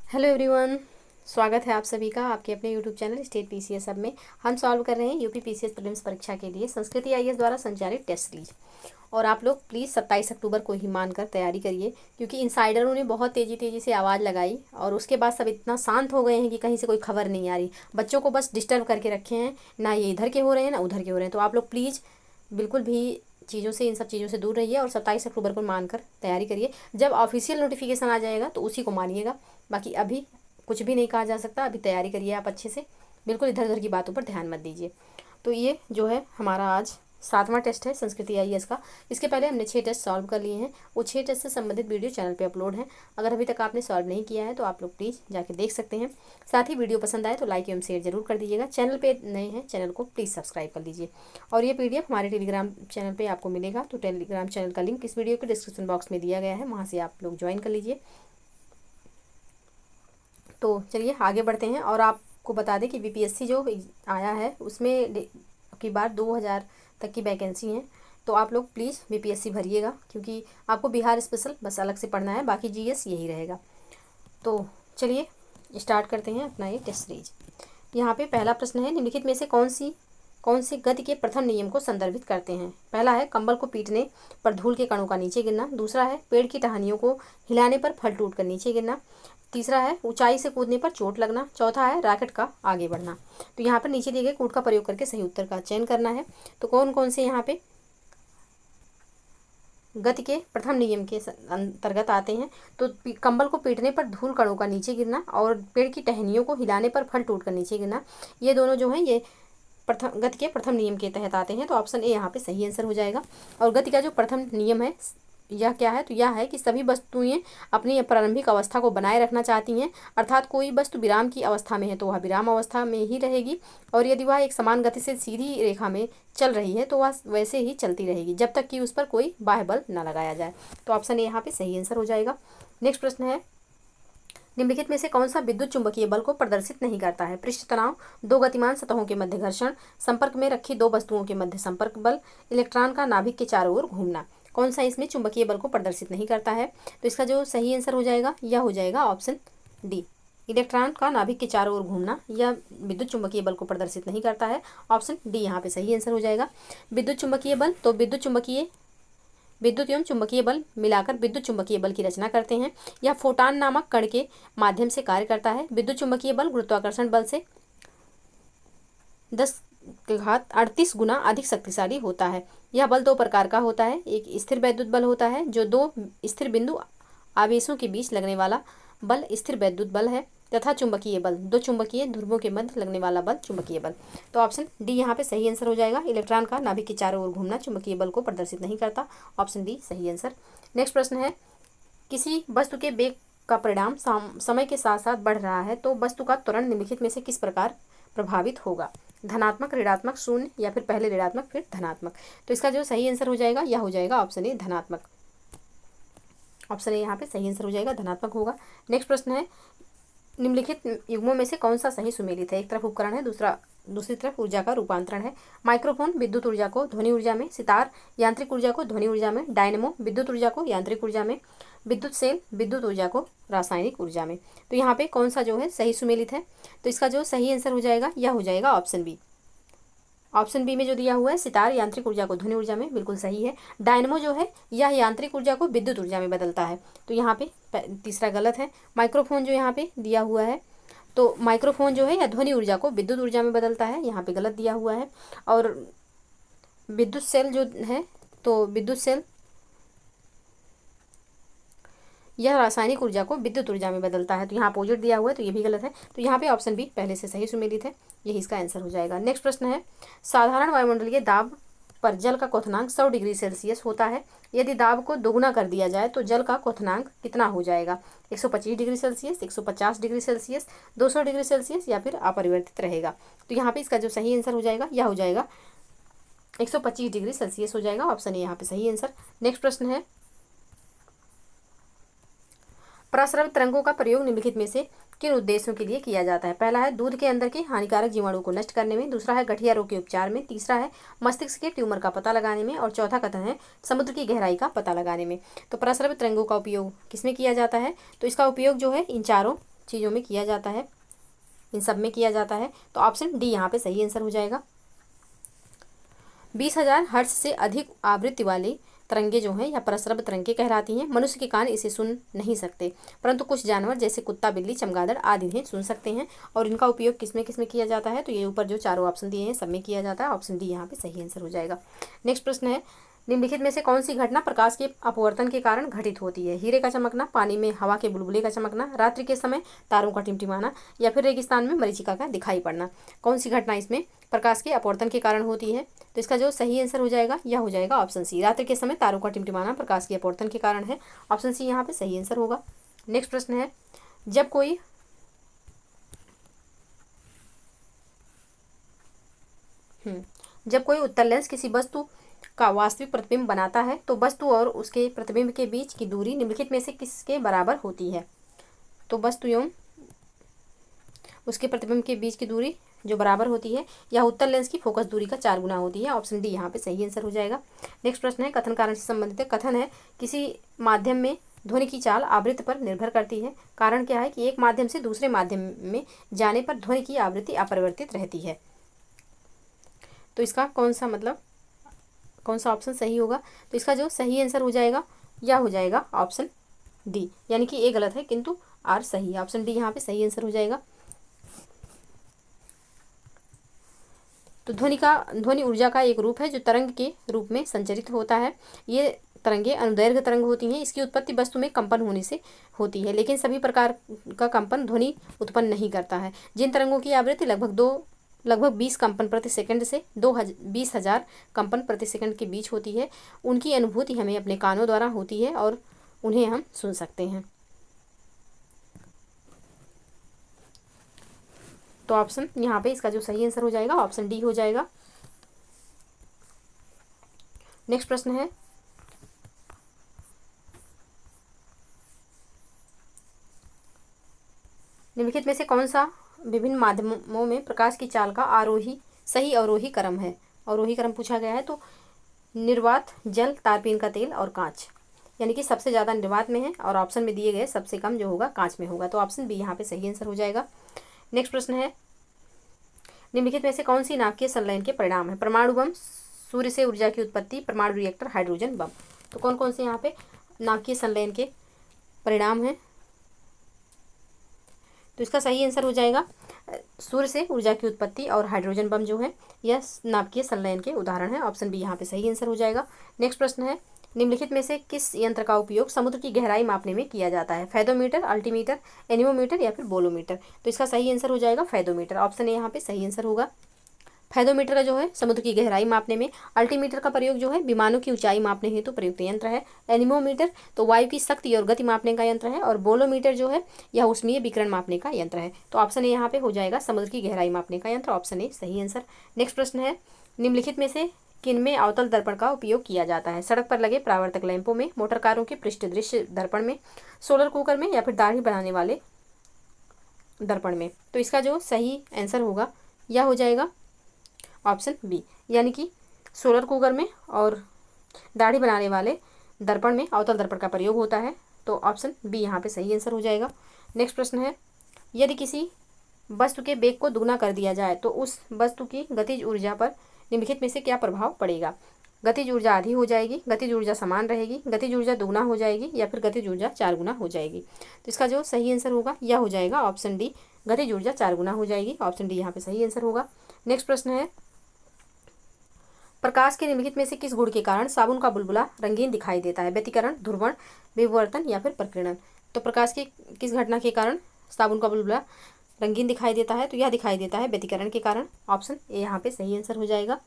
Hello everyone, स्वागत है आप सभी का आपके अपने यूट्यूब चैनल स्टेट पीसीएस सब में। हम सॉल्व कर रहे हैं यूपी पीसीएस प्रीलिम्स परीक्षा के लिए संस्कृति आईएएस द्वारा संचालित टेस्ट सीरीज। और आप लोग प्लीज़ 27 अक्टूबर को ही मानकर तैयारी करिए, क्योंकि इनसाइडरों ने बहुत तेज़ी से आवाज़ लगाई और उसके बाद सब इतना शांत हो गए हैं कि कहीं से कोई खबर नहीं आ रही। बच्चों को बस डिस्टर्ब करके रखे हैं, ना ये इधर के हो रहे हैं ना उधर के हो रहे हैं। तो आप लोग प्लीज़ बिल्कुल भी चीज़ों से इन सब चीज़ों से दूर रहिए और 27 अक्टूबर को मानकर तैयारी करिए। जब ऑफिशियल नोटिफिकेशन आ जाएगा तो उसी को मानिएगा, बाकी अभी कुछ भी नहीं कहा जा सकता। अभी तैयारी करिए आप अच्छे से, बिल्कुल इधर उधर की बातों पर ध्यान मत दीजिए। तो ये जो है हमारा आज 7वां टेस्ट है संस्कृति आईएएस का। इसके पहले हमने 6 टेस्ट सॉल्व कर लिए हैं। वो 6 टेस्ट से संबंधित वीडियो चैनल पे अपलोड है। अगर अभी तक आपने सॉल्व नहीं किया है तो आप लोग प्लीज़ जाके देख सकते हैं। साथ ही वीडियो पसंद आए तो लाइक एवं शेयर जरूर कर दीजिएगा। चैनल पे नए हैं, चैनल को प्लीज़ सब्सक्राइब कर लीजिए। और ये पीडीएफ हमारे टेलीग्राम चैनल पर आपको मिलेगा, तो टेलीग्राम चैनल का लिंक इस वीडियो के डिस्क्रिप्शन बॉक्स में दिया गया है, वहाँ से आप लोग ज्वाइन कर लीजिए। तो चलिए आगे बढ़ते हैं। और आपको बता दें कि बीपीएससी जो आया है उसमें की बार 2000 तक की वैकेंसी है। तो आप लोग प्लीज़ बीपीएससी भरिएगा, क्योंकि आपको बिहार स्पेशल बस अलग से पढ़ना है, बाकी जीएस यही रहेगा। तो चलिए स्टार्ट करते हैं अपना ये टेस्ट सीरीज। यहाँ पे पहला प्रश्न है, निम्नलिखित में से कौन से गति के प्रथम नियम को संदर्भित करते हैं। पहला है कंबल को पीटने पर धूल के कणों का नीचे गिरना। दूसरा है पेड़ की टहनियों को हिलाने पर फल टूट कर नीचे गिरना। तीसरा है ऊंचाई से कूदने पर चोट लगना। चौथा है रॉकेट का आगे बढ़ना। तो यहाँ पर नीचे दिए गए कूट का प्रयोग करके सही उत्तर का चयन करना है। तो कौन कौन से यहाँ पे गति के प्रथम नियम के अंतर्गत आते हैं। तो कंबल को पीटने पर धूल कणों का नीचे गिरना और पेड़ की टहनियों को हिलाने पर फल टूट कर नीचे गिरना, ये दोनों जो हैं ये गति के प्रथम नियम के तहत आते हैं। तो ऑप्शन ए यहाँ पे सही आंसर हो जाएगा। और गति का जो प्रथम नियम है यह क्या है, तो यह है कि सभी वस्तुएं अपनी प्रारंभिक अवस्था को बनाए रखना चाहती हैं, अर्थात कोई वस्तु विराम की अवस्था में है तो वह विराम अवस्था में ही रहेगी, और यदि वह एक समान गति से सीधी रेखा में चल रही है तो वह वैसे ही चलती रहेगी जब तक कि उस पर कोई बाह्य बल न लगाया जाए। तो ऑप्शन ए यहाँ पे सही आंसर हो जाएगा। नेक्स्ट प्रश्न है, निम्नलिखित में से कौन सा विद्युत चुंबकीय बल को प्रदर्शित नहीं करता है। पृष्ठ तनाव, दो गतिमान सतहों के मध्य घर्षण, संपर्क में रखी दो वस्तुओं के मध्य संपर्क बल, इलेक्ट्रॉन का नाभिक के चारों ओर घूमना। कौन सा इसमें चुंबकीय बल को प्रदर्शित नहीं करता है। तो इसका जो सही आंसर हो जाएगा यह हो जाएगा ऑप्शन डी, इलेक्ट्रॉन का नाभिक के चारों ओर घूमना। यह विद्युत चुंबकीय बल को प्रदर्शित नहीं करता है। ऑप्शन डी यहाँ पे सही आंसर हो जाएगा। विद्युत चुंबकीय बल, तो विद्युत एवं चुंबकीय बल मिलाकर विद्युत चुंबकीय बल की रचना करते हैं। यह फोटान नामक कण के माध्यम से कार्य करता है। विद्युत चुंबकीय बल गुरुत्वाकर्षण बल से 10⁻38 गुना अधिक शक्तिशाली होता है। यह बल दो प्रकार का होता है, एक स्थिर वैद्युत बल होता है जो दो स्थिर बिंदु आवेशों के बीच लगने वाला बल स्थिर वैद्युत बल है, तथा चुंबकीय बल, दो चुंबकीय ध्रुवों के मध्य लगने वाला बल चुंबकीय बल। तो ऑप्शन डी यहाँ पे सही आंसर हो जाएगा। इलेक्ट्रॉन का नाभिक के चारों ओर घूमना चुंबकीय बल को प्रदर्शित नहीं करता। ऑप्शन डी सही आंसर। नेक्स्ट प्रश्न है, किसी वस्तु के वेग का परिणाम समय के साथ साथ बढ़ रहा है तो वस्तु का त्वरण निम्नलिखित में से किस प्रकार प्रभावित होगा। धनात्मक, ऋणात्मक, शून्य या फिर पहले ऋणात्मक फिर धनात्मक। तो इसका जो सही आंसर हो जाएगा यह हो जाएगा ऑप्शन ए धनात्मक। ऑप्शन ए यहाँ पे सही आंसर हो जाएगा, धनात्मक होगा। नेक्स्ट प्रश्न है, निम्नलिखित युग्मों में से कौन सा सही सुमेलित है। एक तरफ उपकरण है, दूसरी तरफ ऊर्जा का रूपांतरण है। माइक्रोफोन विद्युत ऊर्जा को ध्वनि ऊर्जा में, सितार यांत्रिक ऊर्जा को ध्वनि ऊर्जा में, डायनेमो विद्युत ऊर्जा को यांत्रिक ऊर्जा में, विद्युत सेल विद्युत ऊर्जा को रासायनिक ऊर्जा में। तो यहाँ पे कौन सा जो है सही सुमेलित है। तो इसका जो सही आंसर हो जाएगा यह हो जाएगा ऑप्शन बी। ऑप्शन बी में जो दिया हुआ है सितार यांत्रिक ऊर्जा को ध्वनि ऊर्जा में, बिल्कुल सही है। डायनेमो जो है यह यांत्रिक ऊर्जा को विद्युत ऊर्जा में बदलता है, तो यहाँ पे तीसरा गलत है। माइक्रोफोन जो यहाँ पे दिया हुआ है, तो माइक्रोफोन जो है या ध्वनि ऊर्जा को विद्युत ऊर्जा में बदलता है, यहाँ पे गलत दिया हुआ है। और विद्युत सेल जो है, तो विद्युत सेल यह रासायनिक ऊर्जा को विद्युत ऊर्जा में बदलता है, तो यहाँ अपोजिट दिया हुआ है, तो ये भी गलत है। तो यहाँ पे ऑप्शन बी पहले से सही सुमेलित है, यही इसका आंसर हो जाएगा। नेक्स्ट प्रश्न है, साधारण वायुमंडलीय दाब पर जल का क्वथनांक 100 डिग्री सेल्सियस होता है। यदि दाब को दोगुना कर दिया जाए तो जल का क्वथनांक कितना हो जाएगा। 125 degree Celsius, 150 degree Celsius, 200 degree Celsius या फिर अपरिवर्तित रहेगा। तो यहाँ पे इसका जो सही आंसर हो जाएगा यह हो जाएगा 125 डिग्री सेल्सियस हो जाएगा। ऑप्शन ए यहाँ पे सही आंसर। नेक्स्ट प्रश्न है, प्रस्रवित तरंगों का प्रयोग निम्नलिखित में से किन उद्देश्यों के लिए किया जाता है। पहला है दूध के अंदर के हानिकारक जीवाणु को नष्ट करने में, दूसरा है गठिया रोग के उपचार में, तीसरा है मस्तिष्क के ट्यूमर का पता लगाने में, और चौथा कथन है समुद्र की गहराई का पता लगाने में। तो प्रस्रवित तरंगों का उपयोग किसमें किया जाता है। तो इसका उपयोग जो है इन चारों चीज़ों में किया जाता है, इन सब में किया जाता है। तो ऑप्शन डी यहाँ पे सही आंसर हो जाएगा। 20,000 हर्ट्ज से अधिक आवृत्ति वाली तरंगे जो हैं या प्रस्रव तरंगे कहलाती हैं। मनुष्य के कान इसे सुन नहीं सकते, परंतु कुछ जानवर जैसे कुत्ता, बिल्ली, चमगादड़ आदि इन्हें सुन सकते हैं। और इनका उपयोग किसमें किसमें किया जाता है? तो ये ऊपर जो चारों ऑप्शन दिए हैं सब में किया जाता है। ऑप्शन डी यहाँ पे सही आंसर हो जाएगा। नेक्स्ट प्रश्न है, निम्नलिखित में से कौन सी घटना प्रकाश के अपवर्तन के कारण घटित होती है? हीरे का चमकना, पानी में हवा के बुलबुले का चमकना, रात्रि के समय तारों का टिमटिमाना, या फिर रेगिस्तान में मरीचिका का दिखाई पड़ना। कौन सी घटना इसमें प्रकाश के अपवर्तन के कारण होती है? तो इसका जो सही आंसर हो जाएगा यह हो जाएगा ऑप्शन सी, रात्रि के समय तारों का टिमटिमाना प्रकाश के अपवर्तन के कारण है। ऑप्शन सी यहाँ पे सही आंसर होगा। नेक्स्ट प्रश्न है, जब कोई उत्तल लेंस किसी वस्तु का वास्तविक प्रतिबिंब बनाता है तो वस्तु और उसके प्रतिबिंब के बीच की दूरी निम्नलिखित में से किसके बराबर होती है? तो वस्तु एवं उसके प्रतिबिंब के बीच की दूरी जो बराबर होती है यह उत्तल लेंस की फोकस दूरी का 4 गुना होती है। ऑप्शन डी यहाँ पे सही आंसर हो जाएगा। नेक्स्ट प्रश्न है, कथन कारण से संबंधित है। कथन है, किसी माध्यम में ध्वनि की चाल आवृत्ति पर निर्भर करती है। कारण क्या है कि एक माध्यम से दूसरे माध्यम में जाने पर ध्वनि की आवृत्ति अपरिवर्तित रहती है। तो इसका कौन सा ऑप्शन सही होगा? तो इसका जो सही आंसर हो जाएगा यह हो जाएगा ऑप्शन डी, यानी कि ए गलत है किंतु आर सही है। ऑप्शन डी यहाँ पे सही आंसर हो जाएगा। तो ध्वनि ऊर्जा का एक रूप है जो तरंग के रूप में संचरित होता है। ये तरंगे अनुदैर्घ्य तरंग होती हैं। इसकी उत्पत्ति वस्तु में कंपन होने से होती है, लेकिन सभी प्रकार का कंपन ध्वनि उत्पन्न नहीं करता है। जिन तरंगों की आवृत्ति लगभग 20 कंपन प्रति सेकंड से 20,000 कंपन प्रति सेकंड के बीच होती है, उनकी अनुभूति हमें अपने कानों द्वारा होती है और उन्हें हम सुन सकते हैं। तो ऑप्शन यहाँ पे इसका जो सही आंसर हो जाएगा ऑप्शन डी हो जाएगा। नेक्स्ट प्रश्न है, निम्नलिखित में से कौन सा विभिन्न माध्यमों में प्रकाश की चाल का सही अवरोही क्रम है? अवरोही क्रम पूछा गया है। तो निर्वात, जल, तारपीन का तेल और कांच, यानी कि सबसे ज़्यादा निर्वात में है और ऑप्शन में दिए गए सबसे कम जो होगा कांच में होगा। तो ऑप्शन बी यहाँ पे सही आंसर हो जाएगा। नेक्स्ट प्रश्न है, निम्नलिखित में से कौन सी नाभिकीय संलयन के परिणाम है? परमाणु बम, सूर्य से ऊर्जा की उत्पत्ति, परमाणु रिएक्टर, हाइड्रोजन बम। तो कौन कौन से यहाँ पे नाभिकीय संलयन के परिणाम हैं? तो इसका सही आंसर हो जाएगा सूर्य से ऊर्जा की उत्पत्ति और हाइड्रोजन बम जो है यह नाभिकीय संलयन के उदाहरण है। ऑप्शन बी यहाँ पे सही आंसर हो जाएगा। नेक्स्ट प्रश्न है, निम्नलिखित में से किस यंत्र का उपयोग समुद्र की गहराई मापने में किया जाता है? फेदोमीटर, अल्टीमीटर, एनीमोमीटर या फिर बोलोमीटर। तो इसका सही आंसर हो जाएगा फेदोमीटर। ऑप्शन ए यहाँ पे सही आंसर होगा। फेदोमीटर का जो है समुद्र की गहराई मापने में, अल्टीमीटर का प्रयोग जो है विमानों की ऊंचाई मापने हेतु प्रयुक्त यंत्र है, एनीमोमीटर तो वायु की शक्ति और गति मापने का यंत्र है, और बोलोमीटर जो है यह ऊष्मीय विकिरण मापने का यंत्र है। तो ऑप्शन ए यहाँ पे हो जाएगा समुद्र की गहराई मापने का यंत्र। ऑप्शन ए सही आंसर। नेक्स्ट प्रश्न है, निम्नलिखित में से किनमें अवतल दर्पण का उपयोग किया जाता है? सड़क पर लगे परावर्तक लैंपों में, मोटर कारों के पृष्ठ दृश्य दर्पण में, सोलर कुकर में या फिर दाढ़ी बनाने वाले दर्पण में। तो इसका जो सही आंसर होगा यह हो जाएगा ऑप्शन बी, यानी कि सोलर कुकर में और दाढ़ी बनाने वाले दर्पण में अवतल दर्पण का प्रयोग होता है। तो ऑप्शन बी यहाँ पे सही आंसर हो जाएगा। नेक्स्ट प्रश्न है, यदि किसी वस्तु के वेग को दुगना कर दिया जाए तो उस वस्तु की गतिज ऊर्जा पर निम्नलिखित में से क्या प्रभाव पड़ेगा? गतिज ऊर्जा आधी हो जाएगी, गतिज ऊर्जा समान रहेगी, गतिज ऊर्जा दुगना हो जाएगी या फिर गतिज ऊर्जा 4 गुना हो जाएगी। तो इसका जो सही आंसर होगा यह हो जाएगा ऑप्शन डी, गतिज ऊर्जा 4 गुना हो जाएगी। ऑप्शन डी यहाँ पे सही आंसर होगा। नेक्स्ट प्रश्न है, प्रकाश के निम्नलिखित में से किस गुण के कारण साबुन का बुलबुला रंगीन दिखाई देता है? व्यतिकरण, ध्रुवण, विवर्तन या फिर प्रकीर्णन। तो प्रकाश की किस घटना के कारण साबुन का बुलबुला रंगीन दिखाई देता है? तो यह दिखाई देता है व्यतिकरण के कारण। ऑप्शन ए यहाँ पे सही आंसर हो जाएगा।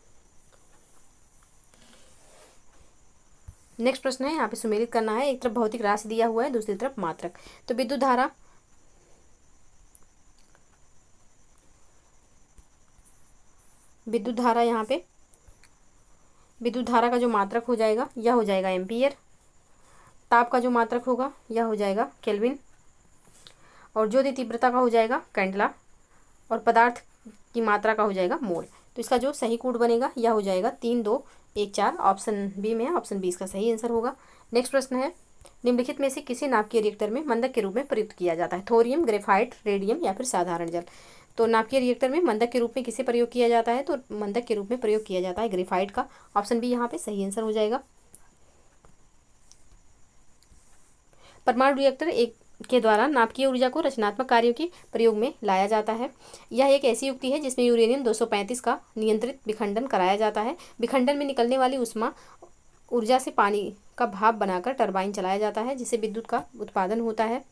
नेक्स्ट प्रश्न है, यहाँ पे सुमेलित करना है। एक तरफ भौतिक राशि दिया हुआ है, दूसरी तरफ मात्रक। तो विद्युत धारा यहाँ पे विद्युत धारा का जो मात्रक हो जाएगा यह हो जाएगा एम्पियर। ताप का जो मात्रक होगा यह हो जाएगा केल्विन, और ज्योति तीव्रता का हो जाएगा कैंडला, और पदार्थ की मात्रा का हो जाएगा मोल। तो इसका जो सही कोड बनेगा यह हो जाएगा 3, 2, 1, 4। ऑप्शन बी में है, ऑप्शन बी इसका सही आंसर होगा। नेक्स्ट प्रश्न है, निम्नलिखित में से किसी नाभिकीय रिएक्टर में मंदक के रूप में प्रयुक्त किया जाता है? थोरियम, ग्रेफाइट, रेडियम या फिर साधारण जल। तो नाभिकीय रिएक्टर में मंदक के रूप में किसे प्रयोग किया जाता है? तो मंदक के रूप में प्रयोग किया जाता है ग्रेफाइट का। ऑप्शन बी यहाँ पे सही आंसर हो जाएगा। परमाणु रिएक्टर एक के द्वारा नाभिकीय ऊर्जा को रचनात्मक कार्यों के प्रयोग में लाया जाता है। यह एक ऐसी युक्ति है जिसमें यूरेनियम 235 का नियंत्रित विखंडन कराया जाता है। विखंडन में निकलने वाली ऊष्मा ऊर्जा से पानी का भाप बनाकर टरबाइन चलाया जाता है, जिससे विद्युत का उत्पादन होता है।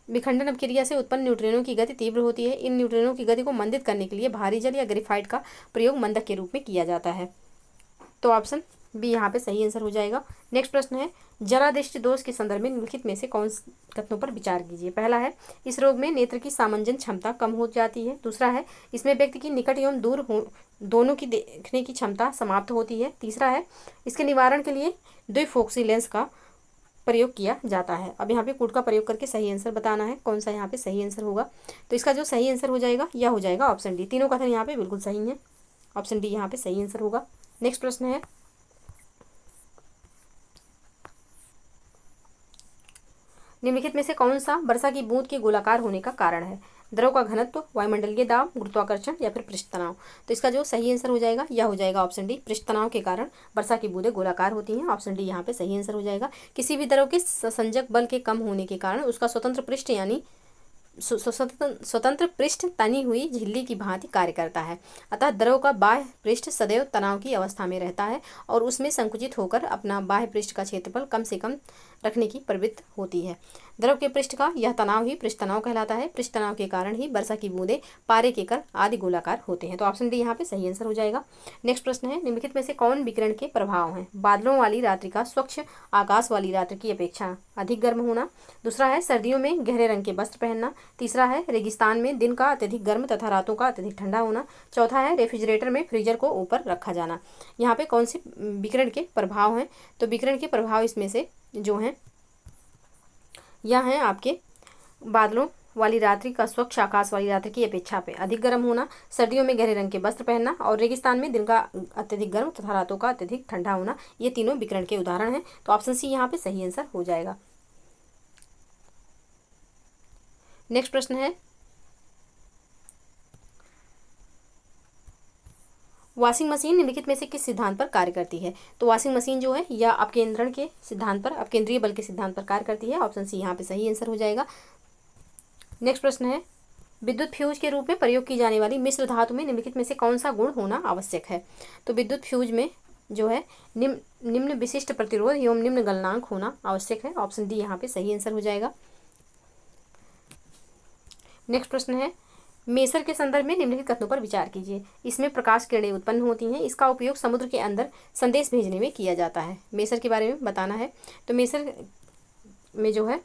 विखंडन अपक्रिया से उत्पन्न न्यूट्रिनों की गति तीव्र होती है। इन न्यूट्रिनों की गति को मंदित करने के लिए भारी जल या ग्रेफाइट का प्रयोग मंदक के रूप में किया जाता है। तो ऑप्शन बी यहाँ पे सही आंसर हो जाएगा। नेक्स्ट प्रश्न है, जरादृष्टि दोष के संदर्भ में निम्नलिखित में से कौन कथनों पर विचार कीजिए? पहला है, इस रोग में नेत्र की सामंजन क्षमता कम हो जाती है। दूसरा है, इसमें व्यक्ति की निकट एवं दूर हो दोनों की देखने की क्षमता समाप्त होती है। तीसरा है, इसके निवारण के लिए द्विफोक्सी लेंस का प्रयोग किया जाता है। अब यहाँ पे कोड का प्रयोग करके सही आंसर बताना है, कौन सा यहाँ पे सही आंसर होगा। तो इसका जो सही आंसर हो जाएगा यह हो जाएगा ऑप्शन डी। तीनों कथन यहाँ पे बिल्कुल सही है, ऑप्शन डी यहाँ पे सही आंसर होगा। नेक्स्ट प्रश्न है, निम्नलिखित में से कौन सा वर्षा की बूंद के गोलाकार होने का कारण है? द्रव का घनत्व, वायुमंडलीय दाब, गुरुत्वाकर्षण या फिर पृष्ठ तनाव। तो इसका जो सही आंसर हो जाएगा यह हो जाएगा ऑप्शन डी। पृष्ठ तनाव के कारण वर्षा की बूंदें गोलाकार होती हैं। ऑप्शन डी यहाँ पे सही आंसर हो जाएगा। किसी भी द्रव के संसंजक बल के कम होने के कारण उसका स्वतंत्र पृष्ठ यानी स्वतंत्र पृष्ठ तनी हुई झिल्ली की भांति कार्य करता है। अतः द्रव का बाह्य पृष्ठ सदैव तनाव की अवस्था में रहता है और उसमें संकुचित होकर अपना बाह्य पृष्ठ का क्षेत्रफल कम से कम रखने की प्रवृत्ति होती है। द्रव के पृष्ठ का यह तनाव ही पृष्ठ तनाव कहलाता है। पृष्ठ तनाव के कारण ही वर्षा की बूंदें पारे के कण आदि गोलाकार होते हैं। तो ऑप्शन डी यहाँ पे सही आंसर हो जाएगा। नेक्स्ट प्रश्न है, निम्नलिखित में से कौन विकिरण के प्रभाव हैं? बादलों वाली रात्रि का स्वच्छ आकाश वाली रात्रि की अपेक्षा अधिक गर्म होना। दूसरा है, सर्दियों में गहरे रंग के वस्त्र पहनना। तीसरा है, रेगिस्तान में दिन का अत्यधिक गर्म तथा रातों का अत्यधिक ठंडा होना। चौथा है, रेफ्रिजरेटर में फ्रीजर को ऊपर रखा जाना। यहाँ पे कौन से विकिरण के प्रभाव हैं? तो विकिरण के प्रभाव इसमें से जो हैं यह हैं आपके बादलों वाली रात्रि का स्वच्छ आकाश वाली रात्रि की अपेक्षा पे अधिक गर्म होना, सर्दियों में गहरे रंग के वस्त्र पहनना और रेगिस्तान में दिन का अत्यधिक गर्म तथा रातों का अत्यधिक ठंडा होना। ये तीनों विकिरण के उदाहरण हैं। तो ऑप्शन सी यहाँ पे सही आंसर हो जाएगा। नेक्स्ट प्रश्न है, वॉशिंग मशीन निम्नलिखित में से किस सिद्धांत पर कार्य करती है? तो वॉशिंग मशीन जो है यह अपकेंद्रण के सिद्धांत पर, अपकेंद्रीय बल के सिद्धांत पर कार्य करती है। ऑप्शन सी यहाँ पे सही आंसर हो जाएगा। नेक्स्ट प्रश्न है, विद्युत फ्यूज के रूप में प्रयोग की जाने वाली मिश्र धातु में निम्नलिखित में से कौन सा गुण होना आवश्यक है? तो विद्युत फ्यूज में जो है निम्न विशिष्ट प्रतिरोध एवं निम्न गलनांक होना आवश्यक है। ऑप्शन डी यहाँ पे सही आंसर हो जाएगा। नेक्स्ट प्रश्न है, मेसर के संदर्भ में निम्नलिखित कथनों पर विचार कीजिए। इसमें प्रकाश किरणें उत्पन्न होती हैं। इसका उपयोग समुद्र के अंदर संदेश भेजने में किया जाता है। मेसर के बारे में बताना है। तो मेसर में जो है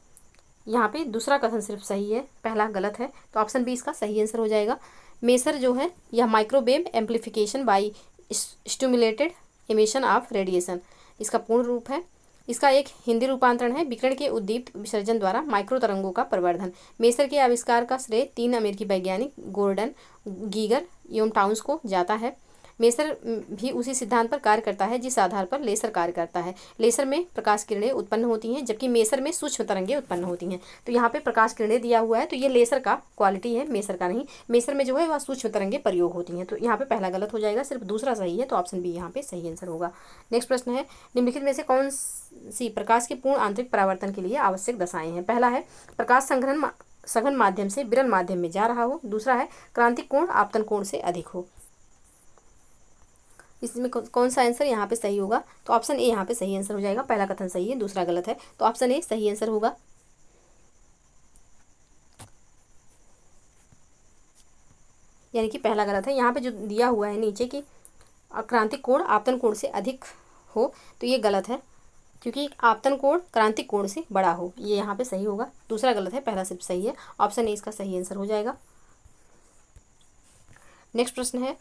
यहाँ पे दूसरा कथन सिर्फ सही है, पहला गलत है। तो ऑप्शन बी इसका सही आंसर हो जाएगा। मेसर जो है यह microwave amplification by stimulated emission of radiation इसका पूर्ण रूप है। इसका एक हिंदी रूपांतरण है, विकिरण के उद्दीप्त विसर्जन द्वारा माइक्रो तरंगों का प्रवर्धन। मेसर के आविष्कार का श्रेय 3 अमेरिकी वैज्ञानिक गोर्डन, गीगर एवं टाउन्स को जाता है। मेसर भी उसी सिद्धांत पर कार्य करता है जिस आधार पर लेसर कार्य करता है। लेसर में प्रकाश किरणें उत्पन्न होती हैं जबकि मेसर में सूक्ष्म तरंगें उत्पन्न होती हैं। तो यहाँ पे प्रकाश किरणें दिया हुआ है तो ये लेसर का क्वालिटी है, मेसर का नहीं। मेसर में जो है वह सूक्ष्म तरंगें प्रयोग होती हैं। तो यहाँ पे पहला गलत हो जाएगा, सिर्फ दूसरा सही है। तो ऑप्शन बी यहाँ पे सही आंसर होगा। नेक्स्ट प्रश्न है, निम्नलिखित में से कौन सी प्रकाश के पूर्ण आंतरिक परावर्तन के लिए आवश्यक दशाएं हैं? पहला है, प्रकाश संघनन सघन माध्यम से विरल माध्यम में जा रहा हो। दूसरा है, क्रांतिक कोण आपतन कोण से अधिक हो। इसमें कौन सा आंसर यहाँ पे सही होगा? तो ऑप्शन ए यहाँ पे सही आंसर हो जाएगा। पहला कथन सही है, दूसरा गलत है। तो ऑप्शन ए सही आंसर होगा। यानी कि पहला गलत है। यहाँ पे जो दिया हुआ है नीचे की क्रांतिक कोण आपतन कोण से अधिक हो, तो ये गलत है क्योंकि आपतन कोण क्रांतिक कोण से बड़ा हो, ये यहाँ पे सही होगा। दूसरा गलत है, पहला सिर्फ सही है। ऑप्शन ए इसका सही आंसर हो जाएगा। नेक्स्ट प्रश्न है,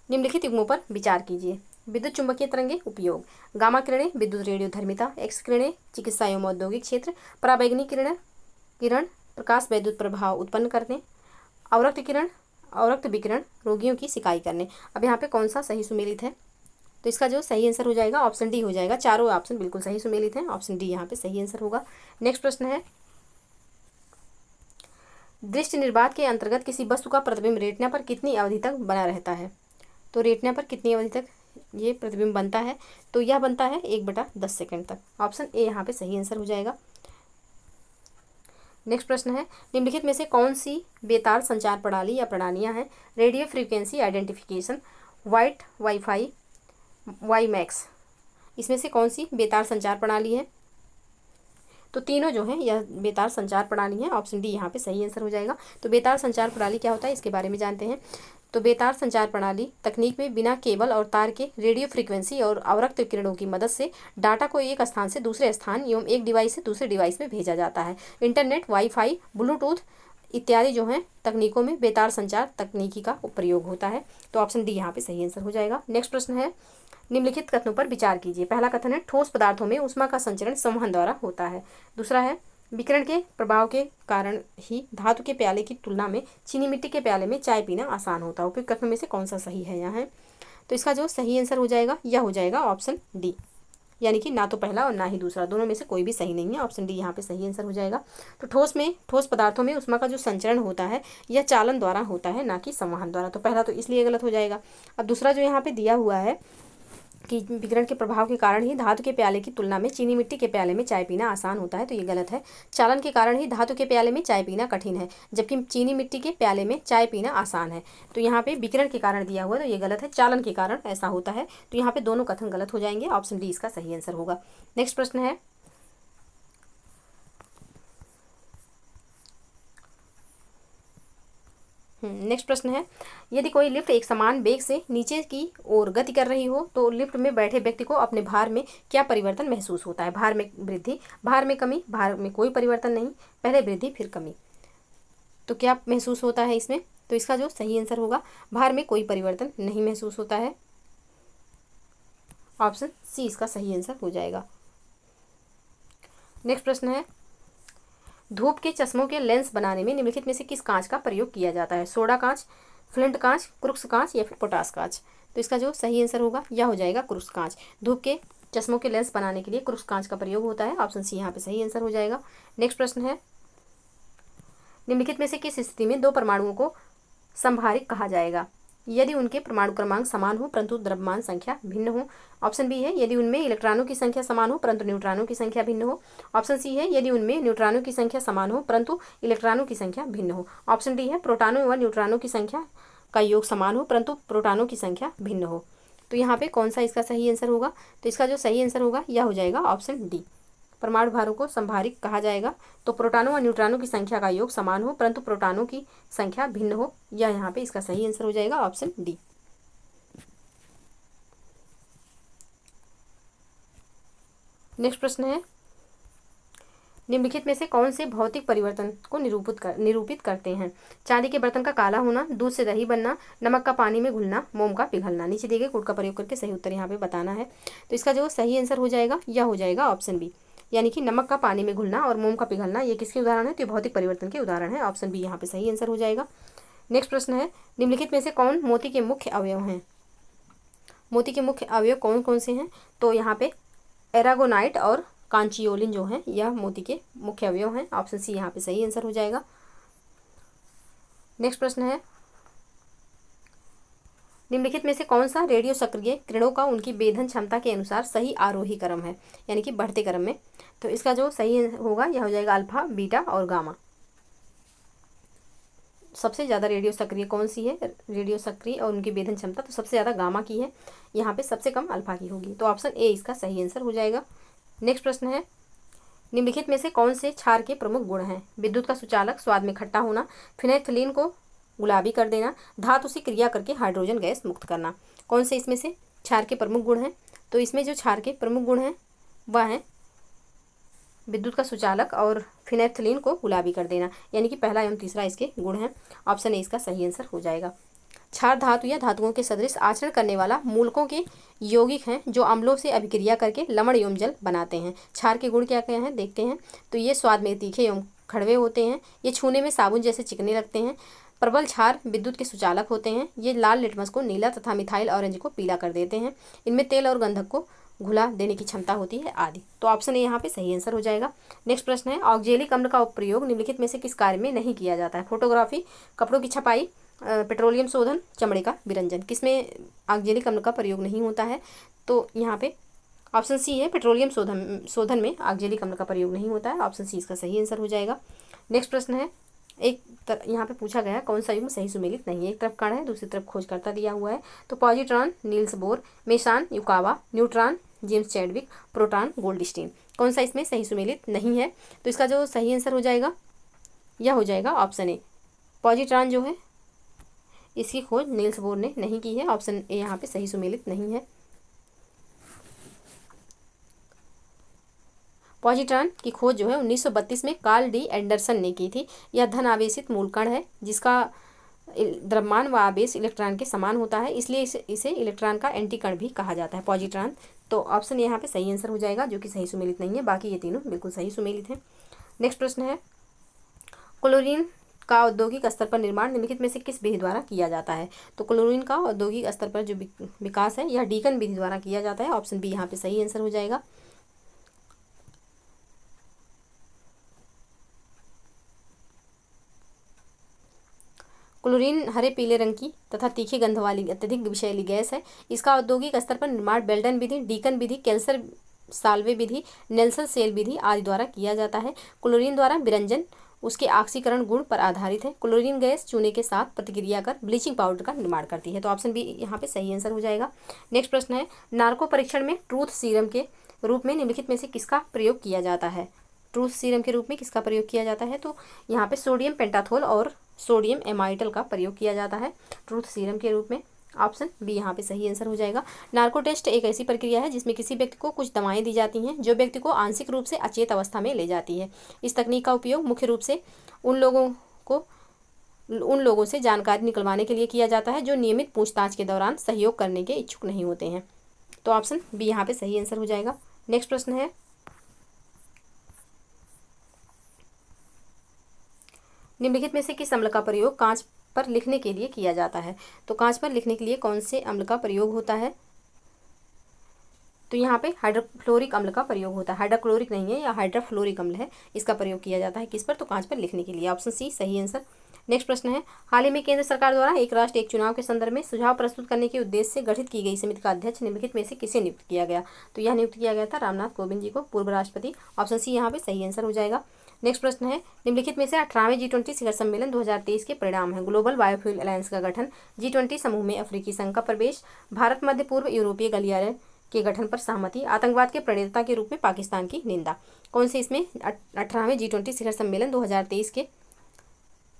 निम्नलिखित युग्मों पर विचार कीजिए। विद्युत चुंबकीय तरंगे उपयोग, गामा किरणें विद्युत रेडियोधर्मिता, एक्स किरणें चिकित्सा एवं औद्योगिक क्षेत्र, पराबैंगनी किरण प्रकाश वैद्युत प्रभाव उत्पन्न करने, अवरक्त विकिरण रोगियों की सिकाई करने। अब यहाँ पे कौन सा सही सुमेलित है? तो इसका जो सही आंसर हो जाएगा ऑप्शन डी हो जाएगा। चारों ऑप्शन बिल्कुल सही सुमेलित हैं, ऑप्शन डी यहाँ पे सही आंसर होगा। नेक्स्ट प्रश्न है, दृष्टि निर्बाध के अंतर्गत किसी वस्तु का प्रतिबिंब रेटिना पर कितनी अवधि तक बना रहता है? तो रेटिना पर कितनी अवधि तक ये प्रतिबिंब बनता है? तो यह बनता है 1/10 सेकंड तक। ऑप्शन ए यहाँ पे सही आंसर हो जाएगा। नेक्स्ट प्रश्न है, निम्नलिखित में से कौन सी बेतार संचार प्रणाली या प्रणालियाँ हैं? Radio frequency identification, white wifi, WiMAX, इसमें से कौन सी बेतार संचार प्रणाली है? तो तीनों जो हैं यह बेतार संचार प्रणाली है, ऑप्शन डी यहाँ पे सही आंसर हो जाएगा। तो बेतार संचार प्रणाली क्या होता है इसके बारे में जानते हैं। तो बेतार संचार प्रणाली तकनीक में बिना केबल और तार के रेडियो फ्रीक्वेंसी और अवरक्त किरणों की मदद से डाटा को एक स्थान से दूसरे स्थान एवं एक डिवाइस से दूसरे डिवाइस में भेजा जाता है। इंटरनेट, वाईफाई, ब्लूटूथ इत्यादि जो हैं तकनीकों में बेतार संचार तकनीकी का प्रयोग होता है। तो ऑप्शन डी यहाँ पे सही आंसर हो जाएगा। नेक्स्ट प्रश्न है, निम्नलिखित कथनों पर विचार कीजिए। पहला कथन है, ठोस पदार्थों में ऊष्मा का संचरण संवहन द्वारा होता है। दूसरा है, विकिरण के प्रभाव के कारण ही धातु के प्याले की तुलना में चीनी मिट्टी के प्याले में चाय पीना आसान होता है। उपयुक्त कथनों में से कौन सा सही है यहाँ है? तो इसका जो सही आंसर हो जाएगा यह हो जाएगा ऑप्शन डी, यानी कि ना तो पहला और ना ही दूसरा, दोनों में से कोई भी सही नहीं है। ऑप्शन डी यहाँ पे सही आंसर हो जाएगा। तो ठोस पदार्थों में ऊष्मा का जो संचरण होता है यह चालन द्वारा होता है, ना कि संवहन द्वारा। तो पहला तो इसलिए गलत हो जाएगा। अब दूसरा जो यहाँ पे दिया हुआ है कि विकिरण के प्रभाव के कारण ही धातु के प्याले की तुलना में चीनी मिट्टी के प्याले में चाय पीना आसान होता है, तो ये गलत है। चालन के कारण ही धातु के प्याले में चाय पीना कठिन है, जबकि चीनी मिट्टी के प्याले में चाय पीना आसान है। तो यहाँ पे विकिरण के कारण दिया हुआ है तो ये गलत है, चालन के कारण ऐसा होता है। तो यहाँ पे दोनों कथन गलत हो जाएंगे, ऑप्शन डी इसका सही आंसर होगा। नेक्स्ट प्रश्न है, नेक्स्ट प्रश्न है, यदि कोई लिफ्ट एक समान वेग से नीचे की ओर गति कर रही हो तो लिफ्ट में बैठे व्यक्ति को अपने भार में क्या परिवर्तन महसूस होता है? भार में वृद्धि, भार में कमी, भार में कोई परिवर्तन नहीं, पहले वृद्धि फिर कमी। तो क्या महसूस होता है इसमें? तो इसका जो सही आंसर होगा, भार में कोई परिवर्तन नहीं महसूस होता है। ऑप्शन सी इसका सही आंसर हो जाएगा। नेक्स्ट प्रश्न है, धूप के चश्मों के लेंस बनाने में निम्नलिखित में से किस कांच का प्रयोग किया जाता है? सोडा कांच, फ्लिंट कांच, क्रुक्स कांच या फिर पोटास कांच? तो इसका जो सही आंसर होगा यह हो जाएगा क्रुक्स कांच। धूप के चश्मों के लेंस बनाने के लिए क्रुक्स कांच का प्रयोग होता है। ऑप्शन सी यहाँ पे सही आंसर हो जाएगा। नेक्स्ट प्रश्न है, निम्नलिखित में से किस स्थिति में दो परमाणुओं को संभारिक कहा जाएगा? यदि उनके परमाणु क्रमांक समान हो परंतु द्रव्यमान संख्या भिन्न हो। ऑप्शन बी है, यदि उनमें इलेक्ट्रॉनों की संख्या समान हो परंतु न्यूट्रॉनों की संख्या भिन्न हो। ऑप्शन सी है, यदि उनमें न्यूट्रॉनों की संख्या समान हो परंतु इलेक्ट्रॉनों की संख्या भिन्न हो। ऑप्शन डी है, प्रोटॉनों व न्यूट्रॉनों की संख्या का योग समान हो परंतु प्रोटॉनों की संख्या भिन्न हो। तो यहाँ पे कौन सा इसका सही आंसर होगा? तो इसका जो सही आंसर होगा यह हो जाएगा ऑप्शन डी, परमाणु भारों को संभारिक कहा जाएगा तो प्रोटॉनों और न्यूट्रॉनों की संख्या का योग समान हो परंतु प्रोटॉनों की संख्या भिन्न हो। यह यहाँ पे इसका सही आंसर हो जाएगा ऑप्शन डी। नेक्स्ट प्रश्न है, निम्नलिखित में से कौन से भौतिक परिवर्तन को निरूपित करते हैं? चांदी के बर्तन का काला होना, दूध से दही बनना, नमक का पानी में घुलना, मोम का पिघलना। नीचे दिए गए कोड का प्रयोग करके सही उत्तर यहाँ पे बताना है। तो इसका जो सही आंसर हो जाएगा यह हो जाएगा ऑप्शन बी, यानी कि नमक का पानी में घुलना और मोम का पिघलना। ये किसके उदाहरण है? तो भौतिक परिवर्तन के उदाहरण है। ऑप्शन बी यहाँ पे सही आंसर हो जाएगा। नेक्स्ट प्रश्न है, निम्नलिखित में से कौन मोती के मुख्य अवयव हैं? मोती के मुख्य अवयव कौन कौन से हैं? तो यहाँ पे एरागोनाइट और कांचियोलिन जो है यह मोती के मुख्य अवयव हैं। ऑप्शन सी यहाँ पे सही आंसर हो जाएगा। नेक्स्ट प्रश्न है, निम्नलिखित में से कौन सा रेडियो सक्रिय किरणों का उनकी वेधन क्षमता के अनुसार सही आरोही क्रम है, यानी कि बढ़ते क्रम में? तो इसका जो सही होगा यह हो जाएगा अल्फा, बीटा और गामा। सबसे ज़्यादा रेडियो सक्रिय कौन सी है? रेडियो सक्रिय और उनकी वेधन क्षमता तो सबसे ज़्यादा गामा की है, यहाँ पे सबसे कम अल्फा की होगी। तो ऑप्शन ए इसका सही आंसर हो जाएगा। नेक्स्ट प्रश्न है, निम्नलिखित में से कौन से क्षार के प्रमुख गुण हैं? विद्युत का सुचालक, स्वाद में खट्टा होना, फिनाइलफ्थलीन को गुलाबी कर देना, धातु से क्रिया करके हाइड्रोजन गैस मुक्त करना। कौन से इसमें से क्षार के प्रमुख गुण हैं? तो इसमें जो क्षार के प्रमुख गुण हैं वह हैं विद्युत का सुचालक और फिनाइलफ्थलीन को गुलाबी कर देना, यानी कि पहला एवं तीसरा इसके गुण हैं। ऑप्शन ए इसका सही आंसर हो जाएगा। क्षार धातु या धातुओं के सदृश आचरण करने वाला मूलकों के यौगिक हैं जो अम्लों से अभिक्रिया करके लवण एवं जल बनाते हैं। क्षार के गुण क्या क्या हैं देखते हैं। तो ये स्वाद में तीखे एवं कड़वे होते हैं, ये छूने में साबुन जैसे चिकने लगते हैं, प्रबल क्षार विद्युत के सुचालक होते हैं। ये लाल लिटमस को नीला तथा मिथाइल ऑरेंज को पीला कर देते हैं। इनमें तेल और गंधक को घुला देने की क्षमता होती है आदि। तो ऑप्शन ए यहाँ पे सही आंसर हो जाएगा। नेक्स्ट प्रश्न है, ऑक्जेलिक अम्ल का प्रयोग निम्नलिखित में से किस कार्य में नहीं किया जाता है? फोटोग्राफी, कपड़ों की छपाई, पेट्रोलियम शोधन, चमड़े का विरंजन। किसमें ऑक्जेलिक अम्ल का प्रयोग नहीं होता है? तो यहाँ पे ऑप्शन सी है, पेट्रोलियम शोधन में ऑक्जेलिक अम्ल का प्रयोग नहीं होता है। ऑप्शन सी इसका सही आंसर हो जाएगा। नेक्स्ट प्रश्न है, यहाँ पे पूछा गया है कौन सा युग्म सही सुमेलित नहीं है? एक तरफ कण है, दूसरी तरफ खोजकर्ता दिया हुआ है। तो positron Niels Bohr, Mason Yukawa, neutron James Chadwick, proton Goldstein. कौन सा इसमें सही सुमेलित नहीं है? तो इसका जो सही आंसर हो जाएगा यह हो जाएगा ऑप्शन ए। पॉजिट्रॉन जो है इसकी खोज नील्स बोर ने नहीं की है। ऑप्शन ए यहाँ पे सही सुमेलित नहीं है। पॉजिट्रॉन की खोज जो है 1932 में कार्ल डी एंडरसन ने की थी। यह धन आवेशित मूलकण है जिसका द्रव्यमान व आवेश इलेक्ट्रॉन के समान होता है, इसलिए इसे इलेक्ट्रॉन का एंटी कण भी कहा जाता है पॉजिट्रॉन। तो ऑप्शन यहाँ पे सही आंसर हो जाएगा, जो कि सही सुमेलित नहीं है। बाकी ये तीनों बिल्कुल सही सुमेलित हैं। नेक्स्ट प्रश्न है, क्लोरीन का औद्योगिक स्तर पर निर्माण निम्नलिखित में से किस विधि द्वारा किया जाता है? तो क्लोरीन का औद्योगिक स्तर पर जो विकास है यह डीकन विधि द्वारा किया जाता है। ऑप्शन बी यहाँ पे सही आंसर हो जाएगा। क्लोरीन हरे पीले रंग की तथा तीखे गंध वाली अत्यधिक विषैली गैस है। इसका औद्योगिक स्तर पर निर्माण बेल्टन विधि, डीकन विधि, केल्सर साल्वे विधि, नेल्सन सेल विधि आदि द्वारा किया जाता है। क्लोरीन द्वारा विरंजन उसके ऑक्सीकरण गुण पर आधारित है। क्लोरीन गैस चूने के साथ प्रतिक्रिया कर ब्लीचिंग पाउडर का निर्माण करती है। तो ऑप्शन बी यहाँ पे सही आंसर हो जाएगा। नेक्स्ट प्रश्न है, नार्को परीक्षण में ट्रूथ सीरम के रूप में निम्नलिखित में से किसका प्रयोग किया जाता है? ट्रूथ सीरम के रूप में किसका प्रयोग किया जाता है? तो यहाँ पे सोडियम पेंटाथोल और सोडियम एमाइटल का प्रयोग किया जाता है ट्रूथ सीरम के रूप में। ऑप्शन बी यहाँ पे सही आंसर हो जाएगा। नार्को टेस्ट एक ऐसी प्रक्रिया है जिसमें किसी व्यक्ति को कुछ दवाएं दी जाती हैं जो व्यक्ति को आंशिक रूप से अचेत अवस्था में ले जाती है। इस तकनीक का उपयोग मुख्य रूप से उन लोगों से जानकारी निकलवाने के लिए किया जाता है जो नियमित पूछताछ के दौरान सहयोग करने के इच्छुक नहीं होते हैं। तो ऑप्शन बी यहाँ पे सही आंसर हो जाएगा। नेक्स्ट प्रश्न है, निम्नलिखित में से किस अम्ल का प्रयोग कांच पर लिखने के लिए किया जाता है? तो कांच पर लिखने के लिए कौन से अम्ल का प्रयोग होता है? तो यहाँ पे हाइड्रोफ्लोरिक अम्ल का प्रयोग होता है। हाइड्रोक्लोरिक नहीं है, या हाइड्रोफ्लोरिक अम्ल है। इसका प्रयोग किया जाता है किस पर? तो कांच पर लिखने के लिए। ऑप्शन सी सही आंसर। नेक्स्ट प्रश्न है, हाल ही में केंद्र सरकार द्वारा एक राष्ट्र एक चुनाव के संदर्भ में सुझाव प्रस्तुत करने के उद्देश्य से गठित की गई समिति का अध्यक्ष निम्नलिखित में से किसे नियुक्त किया गया? तो यह नियुक्त किया गया था रामनाथ कोविंद जी को, पूर्व राष्ट्रपति। ऑप्शन सी यहाँ पे सही आंसर हो जाएगा। नेक्स्ट प्रश्न है, निम्नलिखित में से 18वें G20 शिखर सम्मेलन 2023 के परिणाम है? ग्लोबल बायोफ्यूल अलायंस का गठन, G20 समूह में अफ्रीकी संघ का प्रवेश, भारत मध्य पूर्व यूरोपीय गलियारे के गठन पर सहमति, आतंकवाद के प्रणेता के रूप में पाकिस्तान की निंदा। कौन से इसमें 18वें G20 शिखर सम्मेलन 2023 के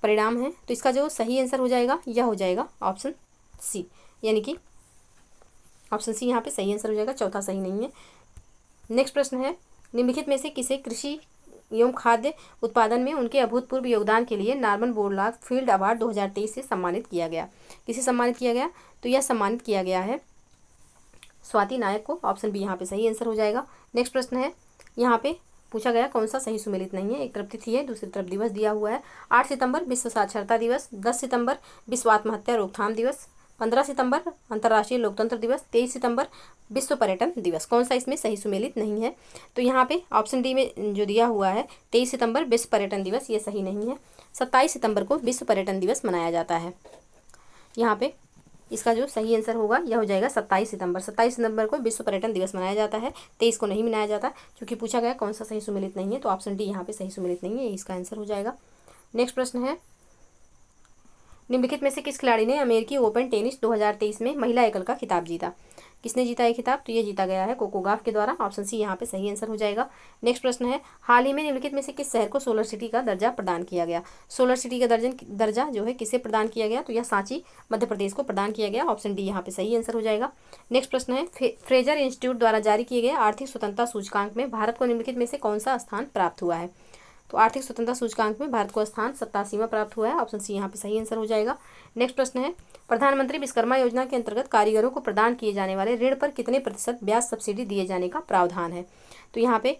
परिणाम है? तो इसका जो सही आंसर हो जाएगा यह हो जाएगा ऑप्शन सी, यानी कि ऑप्शन सी यहाँ पे सही आंसर हो जाएगा, चौथा सही नहीं है। नेक्स्ट प्रश्न है, निम्नलिखित में से किसे कृषि एवं खाद्य उत्पादन में उनके अभूतपूर्व योगदान के लिए नॉर्मन बोरलॉग फील्ड अवार्ड 2023 से सम्मानित किया गया? किसे सम्मानित किया गया? तो यह सम्मानित किया गया है स्वाति नायक को। ऑप्शन बी यहाँ पे सही आंसर हो जाएगा। नेक्स्ट प्रश्न है, यहाँ पे पूछा गया कौन सा सही सुमेलित नहीं है? एक तरफ तिथि है, दूसरी तरफ दिवस दिया हुआ है। 8 सितंबर विश्व साक्षरता दिवस, 10 सितंबर विश्व आत्महत्या रोकथाम दिवस, 15 सितंबर अंतर्राष्ट्रीय लोकतंत्र दिवस, 23 सितंबर विश्व पर्यटन दिवस। कौन सा इसमें सही सुमेलित नहीं है? तो यहाँ पे ऑप्शन डी में जो दिया हुआ है 23 सितंबर विश्व पर्यटन दिवस, ये सही नहीं है। 27 सितंबर को विश्व पर्यटन दिवस मनाया जाता है। यहाँ पे इसका जो सही आंसर होगा यह हो जाएगा 27 सितंबर। 27 सितंबर को विश्व पर्यटन दिवस मनाया जाता है, 23 को नहीं मनाया जाता, क्योंकि पूछा गया कौन सा सही सुमेलित नहीं है। तो ऑप्शन डी यहाँ पे सही सुमेलित नहीं है, इसका आंसर हो जाएगा। नेक्स्ट प्रश्न है, निम्नलिखित में से किस खिलाड़ी ने अमेरिकी ओपन टेनिस 2023 में महिला एकल का खिताब जीता? किसने जीता ये खिताब? तो ये जीता गया है कोको गॉफ के द्वारा। ऑप्शन सी यहाँ पे सही आंसर हो जाएगा। नेक्स्ट प्रश्न है, हाल ही में निम्नलिखित में से किस शहर को सोलर सिटी का दर्जा प्रदान किया गया? सोलर सिटी का दर्जा जो है किसे प्रदान किया गया? तो यह सांची मध्य प्रदेश को प्रदान किया गया। ऑप्शन डी यहाँ पे सही आंसर हो जाएगा। नेक्स्ट प्रश्न है, फ्रेजर इंस्टीट्यूट द्वारा जारी किए गए आर्थिक स्वतंत्रता सूचकांक में भारत को निम्नलिखित में से कौन सा स्थान प्राप्त हुआ है? तो आर्थिक स्वतंत्रता सूचकांक में भारत को स्थान 87वां प्राप्त हुआ है। ऑप्शन सी यहाँ पे सही आंसर हो जाएगा। नेक्स्ट प्रश्न है, प्रधानमंत्री विश्वकर्मा योजना के अंतर्गत कारीगरों को प्रदान किए जाने वाले ऋण पर कितने प्रतिशत ब्याज सब्सिडी दिए जाने का प्रावधान है? तो यहाँ पे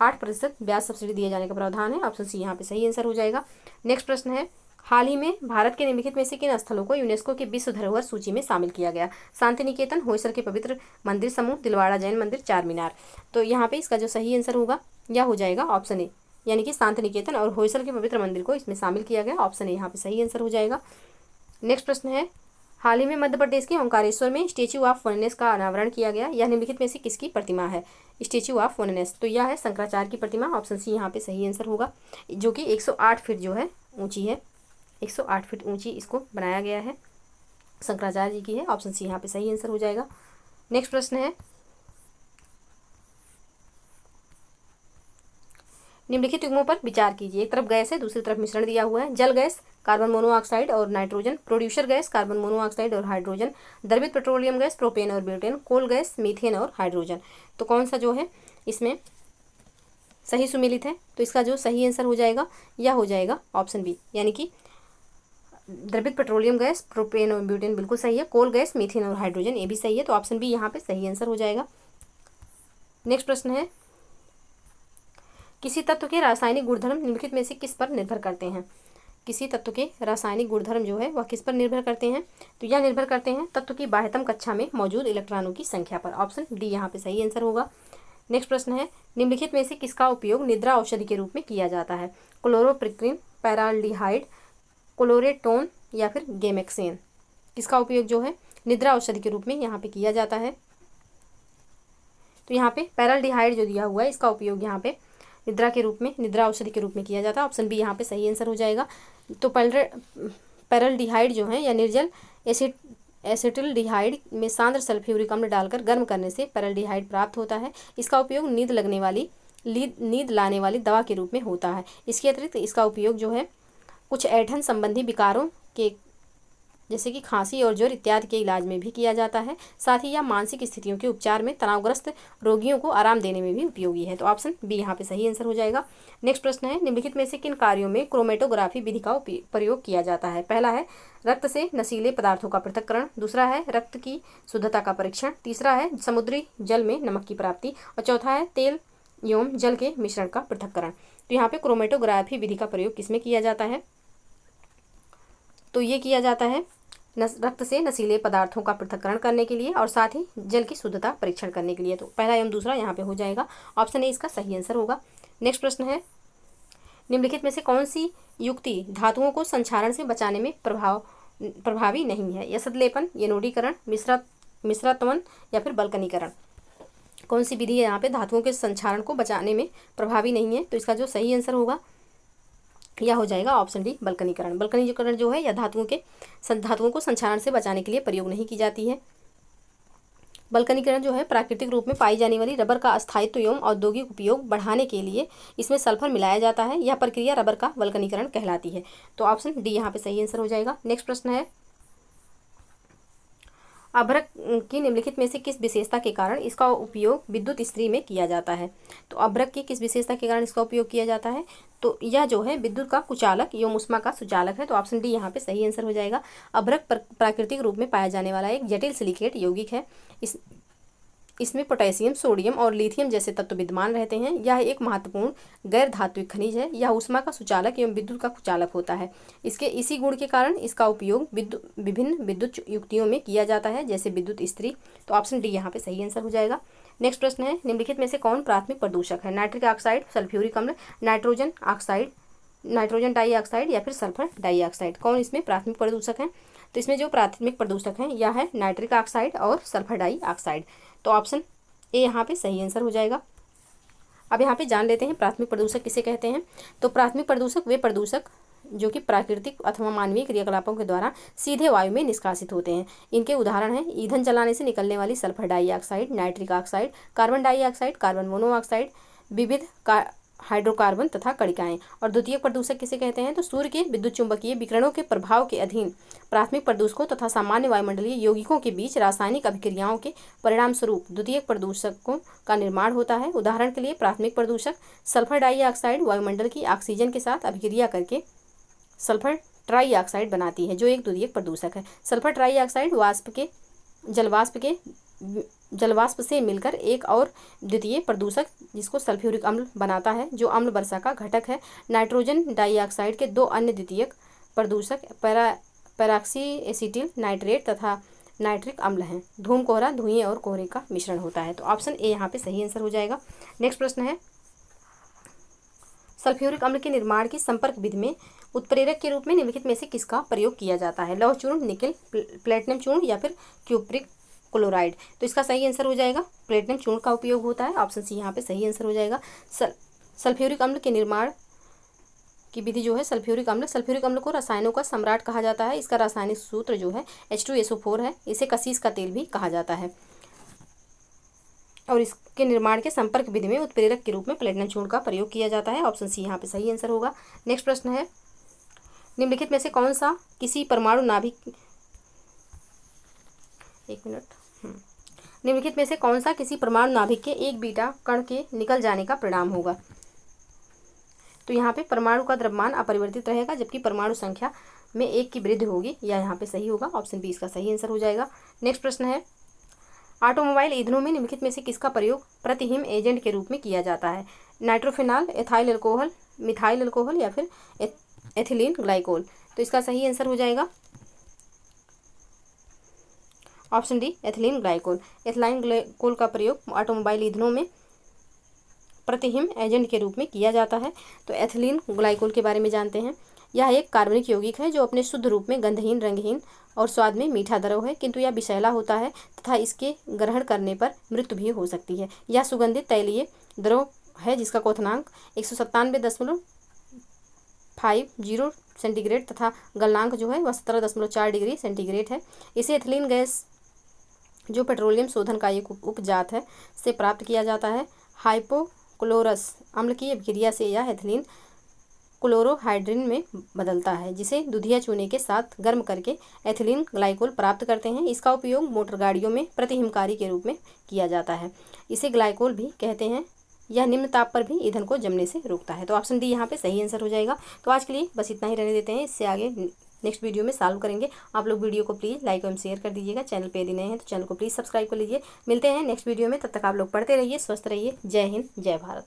8% ब्याज सब्सिडी दिए जाने का प्रावधान है। ऑप्शन सी यहाँ पे सही आंसर हो जाएगा। नेक्स्ट प्रश्न है, हाल ही में भारत के निम्नलिखित में से किन स्थलों को यूनेस्को की विश्व धरोहर सूची में शामिल किया गया? शांति निकेतन, होयसर के पवित्र मंदिर समूह, दिलवाड़ा जैन मंदिर, चार मीनार। तो यहाँ पे इसका जो सही आंसर होगा यह हो जाएगा ऑप्शन ए, यानी कि शांति निकेतन और होयसर के पवित्र मंदिर को इसमें शामिल किया गया। ऑप्शन ए यहाँ पे सही आंसर हो जाएगा। नेक्स्ट प्रश्न है, हाल ही में मध्य प्रदेश के ओंकारेश्वर में स्टेच्यू ऑफ वननेस का अनावरण किया गया। यह निम्नलिखित में से किसकी प्रतिमा है? स्टेच्यू ऑफ वननेस, तो यह है शंकराचार्य की प्रतिमा। ऑप्शन सी यहाँ पे सही आंसर होगा, जो कि 108 फीट जो है ऊंची है। 108 फीट ऊंची इसको बनाया गया है, शंकराचार्य जी की है। ऑप्शन सी यहाँ पे सही आंसर हो जाएगा। नेक्स्ट प्रश्न है, निम्नलिखित युग्मों पर विचार कीजिए। एक तरफ गैस है, दूसरी तरफ मिश्रण दिया हुआ है। जल गैस कार्बन मोनोऑक्साइड और nitrogen, producer gas carbon monoxide और हाइड्रोजन, द्रवित पेट्रोलियम गैस प्रोपेन और ब्यूटेन, कोल गैस मीथेन और हाइड्रोजन। तो कौन सा जो है इसमें सही सुमेलित है? तो इसका जो सही आंसर हो जाएगा यह हो जाएगा ऑप्शन बी, यानी कि द्रवित पेट्रोलियम गैस प्रोपेन और ब्यूटेन बिल्कुल सही है। कोल गैस मीथेन और हाइड्रोजन ये भी सही है। तो ऑप्शन बी यहाँ पे सही आंसर हो जाएगा। नेक्स्ट प्रश्न है, किसी तत्व के रासायनिक गुणधर्म निम्नलिखित में से किस पर निर्भर करते हैं? किसी तत्व के रासायनिक गुणधर्म जो है वह किस पर निर्भर करते हैं? तो यह निर्भर करते हैं तत्व की बाह्यतम कक्षा में मौजूद इलेक्ट्रॉनों की संख्या पर। ऑप्शन डी यहाँ पे सही आंसर होगा। नेक्स्ट प्रश्न है, निम्नलिखित में से किसका उपयोग निद्रा औषधि के रूप में किया जाता है? क्लोरोप्रिक्रिन, पैराल्डिहाइड, क्लोरेटोन या फिर गेमेक्सेन। किसका उपयोग जो है निद्रा औषधि के रूप में यहाँ पे किया जाता है? तो यहाँ पे पैराल्डिहाइड जो दिया हुआ है इसका उपयोग यहाँ पे निद्रा के रूप में, निद्रा औषधि के रूप में किया जाता है। ऑप्शन बी यहाँ पे सही आंसर हो जाएगा। तो पैराल्डिहाइड जो है या निर्जल एसिटिल्डिहाइड में सांद्र सल्फ्यूरिक अम्ल डालकर गर्म करने से पैराल्डिहाइड प्राप्त होता है। इसका उपयोग नींद लाने वाली दवा के रूप में होता है। इसके अतिरिक्त इसका उपयोग जो है कुछ ऐंठन संबंधी विकारों के जैसे कि खांसी और ज्वर इत्यादि के इलाज में भी किया जाता है। साथ ही यह मानसिक स्थितियों के उपचार में तनावग्रस्त रोगियों को आराम देने में भी उपयोगी है। तो ऑप्शन बी यहाँ पे सही आंसर हो जाएगा। नेक्स्ट प्रश्न है, निम्नलिखित में से किन कार्यों में क्रोमेटोग्राफी विधि का प्रयोग किया जाता है? पहला है रक्त से नशीले पदार्थों का पृथक्करण, दूसरा है रक्त की शुद्धता का परीक्षण, तीसरा है समुद्री जल में नमक की प्राप्ति और चौथा है तेल एवं जल के मिश्रण का पृथक्करण। तो यहाँ पे क्रोमेटोग्राफी विधि का प्रयोग किसमें किया जाता है? तो ये किया जाता है रक्त से नशीले पदार्थों का पृथक्करण करने के लिए और साथ ही जल की शुद्धता परीक्षण करने के लिए। तो पहला एवं दूसरा यहाँ पे हो जाएगा। ऑप्शन ए इसका सही आंसर होगा। नेक्स्ट प्रश्न है, निम्नलिखित में से कौन सी युक्ति धातुओं को संक्षारण से बचाने में प्रभावी नहीं है? यसदलेपन, एनोडीकरण, मिश्रत्वन या फिर बल्कनीकरण। कौन सी विधि यहाँ पे धातुओं के संक्षारण को बचाने में प्रभावी नहीं है? तो इसका जो सही आंसर होगा यह हो जाएगा ऑप्शन डी, बल्कनीकरण। बल्कनीकरण जो है यह धातुओं को संक्षारण से बचाने के लिए प्रयोग नहीं की जाती है। बल्कनीकरण जो है प्राकृतिक रूप में पाई जाने वाली रबर का अस्थायित्व एवं औद्योगिक उपयोग बढ़ाने के लिए इसमें सल्फर मिलाया जाता है। यह प्रक्रिया रबर का बल्कनीकरण कहलाती है। तो ऑप्शन डी यहाँ पे सही आंसर हो जाएगा। नेक्स्ट प्रश्न है, अभ्रक की निम्नलिखित में से किस विशेषता के कारण इसका उपयोग विद्युत इस्त्री में किया जाता है? तो अभ्रक की किस विशेषता के कारण इसका उपयोग किया जाता है? तो यह जो है विद्युत का कुचालक एवं उष्मा का सुचालक है। तो ऑप्शन डी यहाँ पे सही आंसर हो जाएगा। अभ्रक प्राकृतिक रूप में पाया जाने वाला एक जटिल सिलिकेट यौगिक है। इसमें पोटेशियम, सोडियम और लिथियम जैसे तत्व विद्यमान रहते हैं। यह एक महत्वपूर्ण गैर धात्विक खनिज है। यह उष्मा का सुचालक एवं विद्युत का कुचालक होता है। इसके इसी गुण के कारण इसका उपयोग विभिन्न विद्युत युक्तियों में किया जाता है, जैसे विद्युत इस्त्री। तो ऑप्शन डी यहाँ पे सही आंसर हो जाएगा। नेक्स्ट प्रश्न है, निम्नलिखित में से कौन प्राथमिक प्रदूषक है? नाइट्रिक ऑक्साइड, सल्फ्यूरिक अम्ल, नाइट्रोजन ऑक्साइड, नाइट्रोजन डाइऑक्साइड या फिर सल्फर डाइऑक्साइड। कौन इसमें प्राथमिक प्रदूषक हैं? तो इसमें जो प्राथमिक प्रदूषक हैं यह है नाइट्रिक ऑक्साइड और सल्फर डाइऑक्साइड। तो ऑप्शन ए यहाँ पे सही आंसर हो जाएगा। अब यहाँ पे जान लेते हैं प्राथमिक प्रदूषक किसे कहते हैं। तो प्राथमिक प्रदूषक वे प्रदूषक जो कि प्राकृतिक अथवा मानवीय क्रियाकलापों के द्वारा सीधे वायु में निष्कासित होते हैं। इनके उदाहरण हैं ईंधन जलाने से निकलने वाली sulphur dioxide, nitric oxide, carbon dioxide, carbon monoxide, विविध हाइड्रोकार्बन तथा कणिकाएं। और द्वितीयक प्रदूषक किसे कहते हैं? तो सूर्य के विद्युत चुंबकीय विकिरणों के प्रभाव के अधीन प्राथमिक प्रदूषकों तथा सामान्य वायुमंडलीय यौगिकों के बीच रासायनिक अभिक्रियाओं के परिणाम स्वरूप द्वितीयक प्रदूषकों का निर्माण होता है। उदाहरण के लिए प्राथमिक प्रदूषक सल्फर डाइऑक्साइड वायुमंडल की ऑक्सीजन के साथ अभिक्रिया करके सल्फर ट्राइऑक्साइड बनाती है, जो एक द्वितीयक प्रदूषक है। सल्फर ट्राइऑक्साइड जलवाष्प से मिलकर एक और द्वितीय प्रदूषक जिसको सल्फ्यूरिक अम्ल बनाता है, जो अम्ल वर्षा का घटक है। नाइट्रोजन डाइऑक्साइड के दो अन्य द्वितीयक प्रदूषक पैराक्सी एसिटिल नाइट्रेट तथा नाइट्रिक अम्ल हैं। धूम कोहरा धुएं और कोहरे का मिश्रण होता है। तो ऑप्शन ए यहाँ पे सही आंसर हो जाएगा। नेक्स्ट प्रश्न है, सल्फ्यूरिक अम्ल के निर्माण की संपर्क विधि में उत्प्रेरक के रूप में निम्नलिखित में से किसका प्रयोग किया जाता है? लौह चूर्ण, निकेल, प्लेटिनम चूर्ण या फिर क्यूप्रिक क्लोराइड। तो इसका सही आंसर हो जाएगा प्लेटिनम चूर्ण का उपयोग होता है। ऑप्शन सी यहाँ पे सही आंसर हो जाएगा। सल्फ्यूरिक अम्ल के निर्माण की विधि जो है, सल्फ्यूरिक अम्ल को रसायनों का सम्राट कहा जाता है। इसका रासायनिक सूत्र जो है H2SO4 है। इसे कसीस का तेल भी कहा जाता है और इसके निर्माण के संपर्क विधि में उत्प्रेरक के रूप में प्लेटिनम चूर्ण का प्रयोग किया जाता है। ऑप्शन सी यहाँ पे सही आंसर होगा। नेक्स्ट प्रश्न है, निम्नलिखित में से कौन सा किसी परमाणु नाभिक निम्नलिखित में से कौन सा किसी परमाणु नाभिक के एक बीटा कण के निकल जाने का परिणाम होगा? तो यहाँ पे परमाणु का द्रव्यमान अपरिवर्तित रहेगा जबकि परमाणु संख्या में 1 की वृद्धि होगी। यह यहाँ पे सही होगा। ऑप्शन बी इसका सही आंसर हो जाएगा। नेक्स्ट प्रश्न है, ऑटोमोबाइल ईंधनों में निम्नलिखित में से किसका प्रयोग प्रतिहिम एजेंट के रूप में किया जाता है? Nitrophenol, ethyl alcohol, methyl alcohol या फिर एथिलीन ग्लाइकोल। तो इसका सही आंसर हो जाएगा option D ethylene glycol. Ethylene glycol का प्रयोग ऑटोमोबाइल ईंधनों में प्रतिहिम एजेंट के रूप में किया जाता है। तो एथिलीन ग्लाइकोल के बारे में जानते हैं। यह एक कार्बनिक यौगिक है जो अपने शुद्ध रूप में गंधहीन, रंगहीन और स्वाद में मीठा द्रव है, किंतु यह विषैला होता है तथा इसके ग्रहण करने पर मृत्यु भी हो सकती है। यह सुगंधित तैलीय द्रव है जिसका क्वथनांक 197.50 सेंटीग्रेड तथा गलनांक जो है वह 17.4 डिग्री सेंटीग्रेड है। इसे एथिलीन गैस जो पेट्रोलियम शोधन का एक उपजात है से प्राप्त किया जाता है। हाइपोक्लोरस अम्ल की अभिक्रिया से यह एथिलीन क्लोरोहाइड्रिन में बदलता है, जिसे दूधिया चूने के साथ गर्म करके एथिलीन ग्लाइकोल प्राप्त करते हैं। इसका उपयोग मोटर गाड़ियों में प्रतिहिमकारी के रूप में किया जाता है। इसे ग्लाइकोल भी कहते हैं। यह निम्न ताप पर भी ईंधन को जमने से रोकता है। तो ऑप्शन डी यहाँ पे सही आंसर हो जाएगा। तो आज के लिए बस इतना ही रहने देते हैं। इससे आगे नेक्स्ट वीडियो में सॉल्व करेंगे। आप लोग वीडियो को प्लीज़ लाइक एवं शेयर कर दीजिएगा। चैनल पे यदि नए हैं तो चैनल को प्लीज़ सब्सक्राइब कर लीजिए। मिलते हैं नेक्स्ट वीडियो में, तब तक आप लोग पढ़ते रहिए, स्वस्थ रहिए। जय हिंद, जय भारत।